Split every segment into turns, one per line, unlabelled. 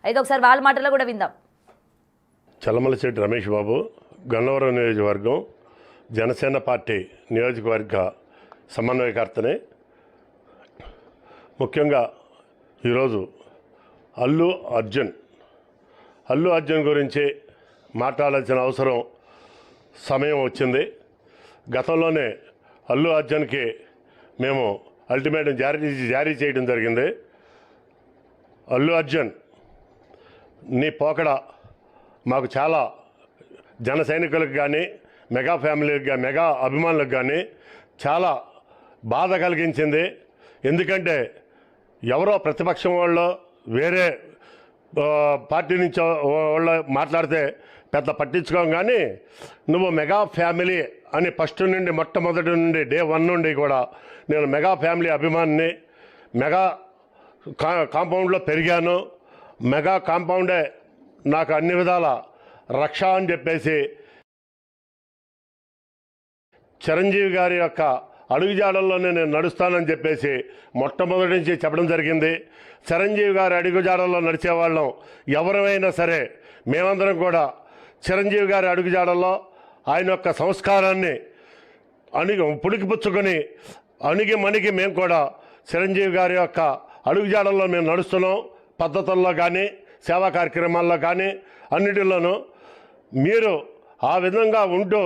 అయితే ఒకసారి వాళ్ళ మాటల్లో కూడా విందాం.
చల్లమలశెట్టి రమేష్ బాబు, గన్నవరం నియోజకవర్గం జనసేన పార్టీ నియోజకవర్గ సమన్వయకర్తని. ముఖ్యంగా ఈరోజు అల్లు అర్జున్ గురించి మాట్లాడాల్సిన అవసరం సమయం వచ్చింది. గతంలోనే అల్లు అర్జున్కి మేము అల్టిమేటం జారీ చేయడం జరిగింది. అల్లు అర్జున్ నీ పోకడ మాకు చాలా జన సైనికులకు కానీ మెగా ఫ్యామిలీకి మెగా అభిమానులకు కానీ చాలా బాధ కలిగించింది. ఎందుకంటే ఎవరో ప్రతిపక్షం వాళ్ళు వేరే పార్టీ నుంచి వాళ్ళు మాట్లాడితే పెద్ద పట్టించుకోం, కానీ నువ్వు మెగా ఫ్యామిలీ అని ఫస్ట్ నుండి మొట్టమొదటి నుండి డే 1 నుండి కూడా నేను మెగా ఫ్యామిలీ అభిమానిని, మెగా కాంపౌండ్లో పెరిగాను, మెగా కాంపౌండే నాకు అన్ని విధాల రక్ష అని చెప్పేసి చిరంజీవి గారి యొక్క అడుగుజాడల్లోనే నేను నడుస్తానని చెప్పేసి మొట్టమొదటి నుంచి చెప్పడం జరిగింది. చిరంజీవి గారి అడుగుజాడల్లో నడిచేవాళ్ళం ఎవరైనా సరే మేమందరం కూడా చిరంజీవి గారి అడుగుజాడల్లో ఆయన యొక్క సంస్కారాన్ని పుడికిపుచ్చుకొని మణికి మేము కూడా చిరంజీవి గారి యొక్క అడుగుజాడల్లో మేము నడుస్తున్నాం. పద్ధతుల్లో కానీ సేవా కార్యక్రమాల్లో కానీ అన్నిటిలోనూ మీరు ఆ విధంగా ఉంటూ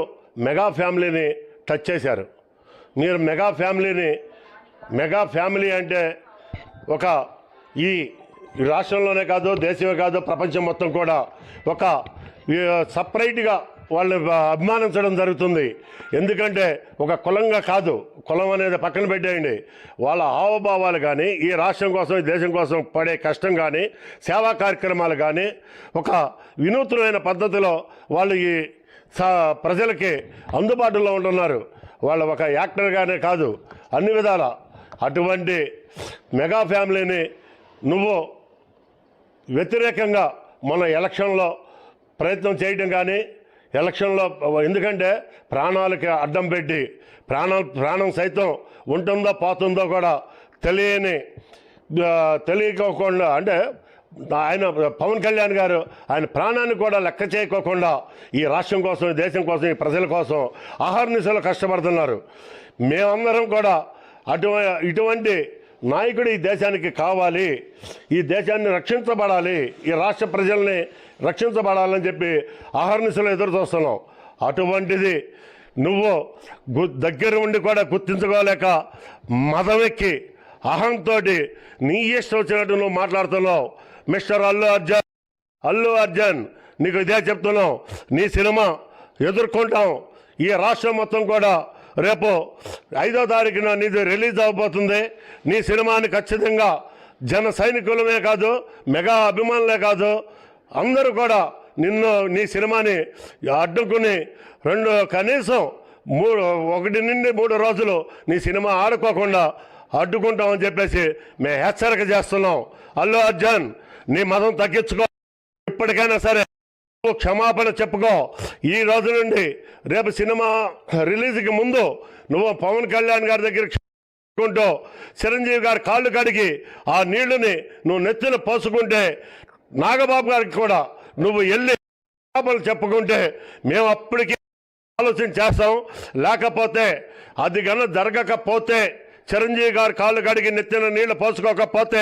మెగా ఫ్యామిలీని టచ్ చేశారు. మీరు మెగా ఫ్యామిలీ అంటే ఒక ఈ రాష్ట్రంలోనే కాదు, దేశమే కాదు, ప్రపంచం మొత్తం కూడా ఒక సపరేట్గా వాళ్ళని అభిమానించడం జరుగుతుంది. ఎందుకంటే ఒక కులంగా కాదు, కులం అనేది పక్కన పెట్టేయండి, వాళ్ళ హావభావాలు కానీ ఈ రాష్ట్రం కోసం ఈ దేశం కోసం పడే కష్టం కానీ సేవా కార్యక్రమాలు కానీ ఒక వినూత్నమైన పద్ధతిలో వాళ్ళు ఈ ప్రజలకి అందుబాటులో ఉంటున్నారు. వాళ్ళు ఒక యాక్టర్గానే కాదు, అన్ని విధాల అటువంటి మెగా ఫ్యామిలీని నువ్వు వ్యతిరేకంగా మన ఎలక్షన్లో ప్రయత్నం చేయడం కానీ ఎలక్షన్లో, ఎందుకంటే ప్రాణాలకి అడ్డం పెట్టి ప్రాణం సైతం ఉంటుందో పోతుందో కూడా తెలియకోకుండా, అంటే ఆయన పవన్ కళ్యాణ్ గారు ఆయన ప్రాణాన్ని కూడా లెక్క చేయకోకుండా ఈ రాష్ట్రం కోసం, ఈ దేశం కోసం, ఈ ప్రజల కోసం అహర్నిశలు కష్టపడుతున్నారు. మేమందరం కూడా ఇటువంటి నాయకుడు ఈ దేశానికి కావాలి, ఈ దేశాన్ని రక్షించబడాలి, ఈ రాష్ట్ర ప్రజల్ని రక్షించబడాలని చెప్పి అహర్నిశలు ఎదురు చూస్తున్నాం. అటువంటిది నువ్వు దగ్గర ఉండి కూడా గుర్తించుకోలేక మదవెక్కి అహంతో నీ ఇష్టం వచ్చినట్టు నువ్వు మాట్లాడుతున్నావు. మిస్టర్ అల్లు అర్జున్ నీకు ఇదే చెప్తున్నావు, నీ సినిమా ఎదుర్కొంటాం. ఈ రాష్ట్రం మొత్తం కూడా రేపు 5వ తారీఖున నీది రిలీజ్ అవబోతుంది. నీ సినిమాని ఖచ్చితంగా జన సైనికులమే కాదు, మెగా అభిమానులే కాదు, అందరూ కూడా నీ సినిమాని అడ్డుకుని కనీసం 1 నుండి 3 రోజులు నీ సినిమా ఆడుకోకుండా అడ్డుకుంటామని చెప్పేసి మేము హెచ్చరిక చేస్తున్నాం. అల్లు అర్జున్ నీ మతం తగ్గించుకో, ఇప్పటికైనా సరే క్షమాపణ చెప్పుకో. ఈ రోజు నుండి రేపు సినిమా రిలీజ్కి ముందు నువ్వు పవన్ కళ్యాణ్ గారి దగ్గర క్షమాకుంటూ చిరంజీవి గారి కాళ్ళు కడిగి ఆ నీళ్లని నువ్వు నెత్తిన పోసుకుంటే, నాగబాబు గారికి కూడా నువ్వు వెళ్ళి క్షమాపణ చెప్పుకుంటే మేము అప్పటికి ఆలోచన చేస్తాం. లేకపోతే అది కన్నా జరగకపోతే, చిరంజీవి గారి కాళ్ళు కడిగి నెత్తిన నీళ్లు పోసుకోకపోతే,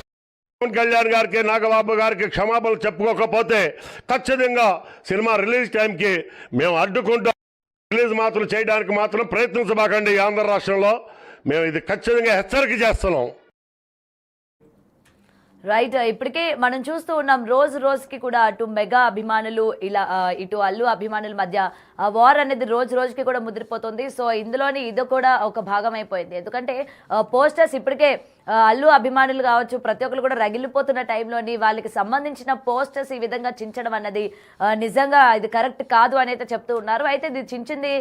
పవన్ కళ్యాణ్ గారికి నాగబాబు గారికి క్షమాపణలు చెప్పుకోకపోతే ఖచ్చితంగా సినిమా రిలీజ్ టైంకి మేము అడ్డుకుంటాం. రిలీజ్ మాత్రం చేయడానికి మాత్రం ప్రయత్నించబాకండి. ఆంధ్ర రాష్ట్రంలో మేము ఇది ఖచ్చితంగా హెచ్చరిక చేస్తున్నాం.
రైట్, ఇప్పటికే మనం చూస్తూ ఉన్నాం రోజుకి కూడా అటు మెగా అభిమానులు ఇటు అల్లు అభిమానుల మధ్య ఆ వార్ అనేది రోజుకి కూడా ముదిరిపోతుంది. సో ఇందులోని ఇది కూడా ఒక భాగం అయిపోయింది. ఎందుకంటే పోస్టర్స్ ఇప్పటికే అల్లు అభిమానులు కావచ్చు ప్రతి ఒక్కరు కూడా రగిలిపోతున్న టైంలోని వాళ్ళకి సంబంధించిన పోస్టర్స్ ఈ విధంగా చించడం అన్నది నిజంగా ఇది కరెక్ట్ కాదు అని అయితే చెప్తూ ఉన్నారు. అయితే ఇది చించింది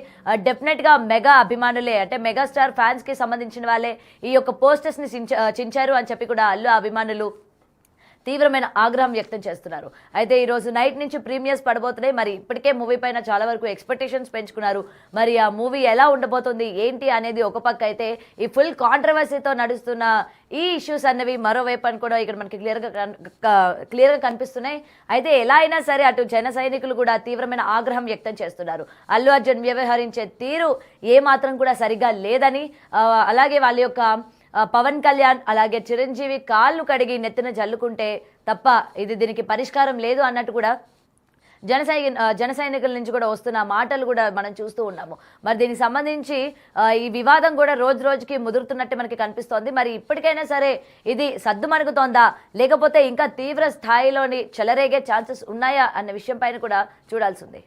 డెఫినెట్గా మెగా అభిమానులే, అంటే మెగాస్టార్ ఫ్యాన్స్కి సంబంధించిన వాళ్ళే ఈ యొక్క పోస్టర్స్ని చించారు అని చెప్పి కూడా అల్లు అభిమానులు తీవ్రమైన ఆగ్రహం వ్యక్తం చేస్తున్నారు. అయితే ఈ రోజు నైట్ నుంచి ప్రీమియర్స్ పడబోతున్నాయి. మరి ఇప్పటికే మూవీ పైన చాలా వరకు ఎక్స్పెక్టేషన్స్ పెంచుకున్నారు. మరి ఆ మూవీ ఎలా ఉండబోతుంది ఏంటి అనేది ఒక పక్క అయితే, ఈ ఫుల్ కాంట్రవర్సీతో నడుస్తున్న ఈ ఇష్యూస్ అన్నవి మరోవైపు అని కూడా ఇక్కడ మనకి క్లియర్గా కనిపిస్తున్నాయి. అయితే ఎలా అయినా సరే అటు జన సైనికులు కూడా తీవ్రమైన ఆగ్రహం వ్యక్తం చేస్తున్నారు. అల్లు అర్జున్ వ్యవహరించే తీరు ఏమాత్రం కూడా సరిగా లేదని, అలాగే వాళ్ళ యొక్క పవన్ కళ్యాణ్ అలాగే చిరంజీవి కాళ్ళు కడిగి నెత్తిన జల్లుకుంటే తప్ప దీనికి పరిష్కారం లేదు అన్నట్టు కూడా జన సైనికుల నుంచి కూడా వస్తున్న మాటలు కూడా మనం చూస్తూ ఉన్నాము. మరి దీనికి సంబంధించి ఈ వివాదం కూడా రోజు రోజుకి ముదురుతున్నట్టు మనకి కనిపిస్తోంది. మరి ఇప్పటికైనా సరే ఇది సద్దుమణుగుతోందా, లేకపోతే ఇంకా తీవ్ర స్థాయిలోని చెలరేగే ఛాన్సెస్ ఉన్నాయా అన్న విషయం పైన కూడా చూడాల్సింది.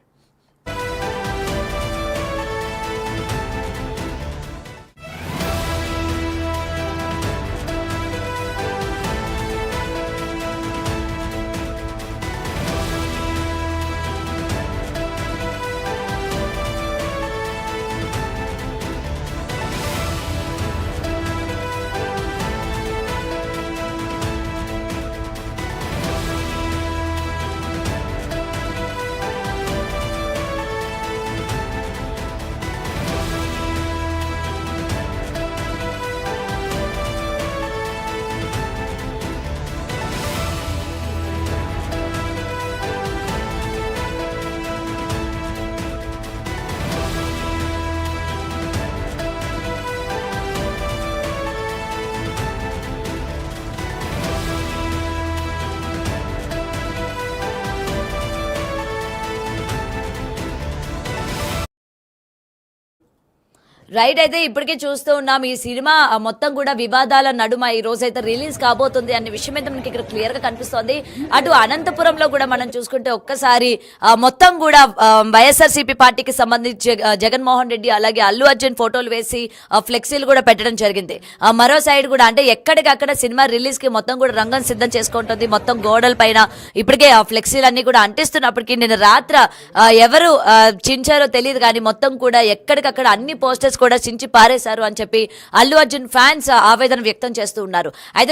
రైట్. అయితే ఇప్పటికే చూస్తూ ఉన్నాం ఈ సినిమా మొత్తం కూడా వివాదాల నడుమ ఈ రోజైతే రిలీజ్ కాబోతుంది అనే విషయం అయితే మనకి ఇక్కడ క్లియర్ గా కనిపిస్తోంది. అటు అనంతపురంలో కూడా మనం చూసుకుంటే ఒక్కసారి మొత్తం కూడా వైఎస్ఆర్సీపీ పార్టీకి సంబంధించి జగన్మోహన్ రెడ్డి అలాగే అల్లు అర్జున్ ఫోటోలు వేసి ఫ్లెక్సీలు కూడా పెట్టడం జరిగింది. మరో సైడ్ కూడా అంటే ఎక్కడికక్కడ సినిమా రిలీజ్ కి మొత్తం కూడా రంగం సిద్ధం చేసుకుంటుంది. మొత్తం గోడల పైన ఇప్పటికే ఆ ఫ్లెక్సీలు అన్ని కూడా అంటిస్తున్నప్పటికీ నిన్న రాత్ర ఎవరు చించారో తెలియదు కానీ మొత్తం కూడా ఎక్కడికక్కడ అన్ని పోస్టర్స్ కూడా చించి పారేశారు అని చెప్పి అల్లు అర్జున్ ఫ్యాన్స్ ఆవేదన వ్యక్తం చేస్తూ ఉన్నారు. అయితే